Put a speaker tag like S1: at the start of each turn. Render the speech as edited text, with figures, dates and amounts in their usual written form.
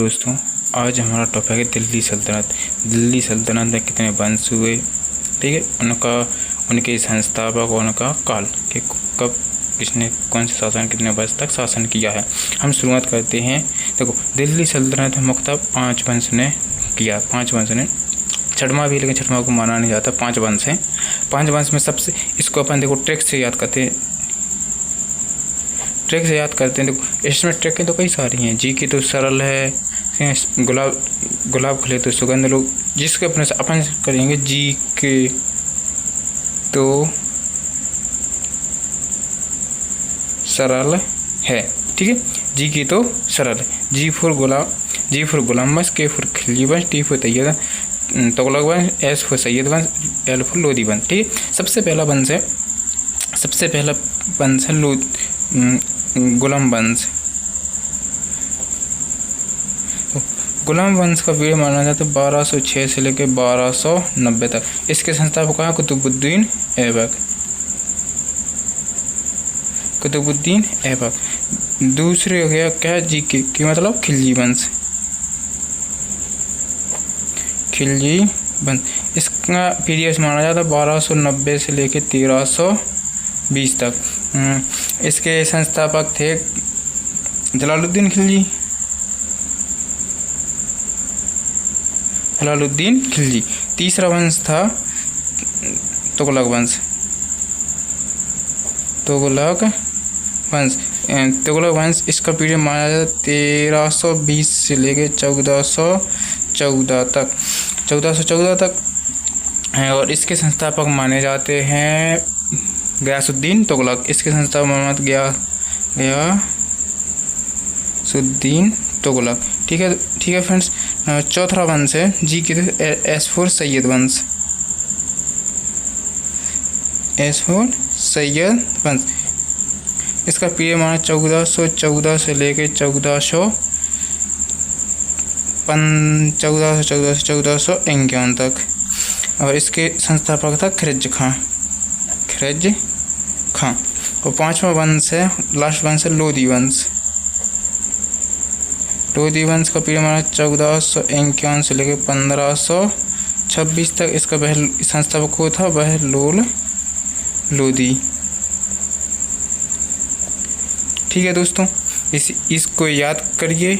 S1: दोस्तों, आज हमारा टॉपिक है दिल्ली सल्तनत। दिल्ली सल्तनत में कितने वंश हुए, ठीक है, उनके संस्थापक और उनका काल कि कब किसने कौन से शासन कितने वर्ष तक शासन किया है। हम शुरुआत करते हैं। देखो, दिल्ली सल्तनत में मुख्यतः 5 वंश ने किया। 5 वंश ने, छठवां भी, लेकिन छठवां को माना नहीं जाता। 5 वंश हैं। 5 वंश में सबसे, इसको अपन देखो ट्रिक से याद करते हैं। देखो इसमें ट्रिक तो कई सारी हैं। जी की तो सरल है, गुलाब खिले तो सुगंध लो, जिसके अपने से अपन करेंगे। जी के तो सरल है, ठीक है। जी की तो सरल है। जी फॉर गुलाम वंश, के फॉर खिलजी वंश, टी फॉर तैयब तुगलक वंश, एस फॉर सैयद वंश, एल फॉर लोधी वंश, ठीक है। सबसे पहला वंश है गुलाम वंश। तो गुलाम वंश का पीरियड माना जाता है 1206 से लेकर 1290 तक। इसके संस्थापक हैं कुतुबुद्दीन ऐबक। दूसरे हो गया क्या, जी की मतलब खिलजी वंश। इसका पीरियड माना जाता है 1290 से लेकर 1320 तक। इसके संस्थापक थे जलालुद्दीन खिलजी। तीसरा वंश था तुगलक वंश। इसका पीरियड माना जाता है 1320 से लेकर 1414 तक है। और इसके संस्थापक माने जाते हैं गयासुद्दीन तुगलक। इसके संस्थापक मोहम्मद गयासुद्दीन तुगलक, ठीक है फ्रेंड्स। चौथा वंश है जी की एस फॉर सैयद वंश। इसका पीरियड माना 1414 से लेकर 1451 तक। और इसके संस्थापक था खिरज खां। और 5वां वंश है, लास्ट वंश है लोधी वंश का पीरियड माना 1451 से लेकर 1526 तक। इसका संस्थापक को था वह लोधी, ठीक है दोस्तों। इसको याद करिए।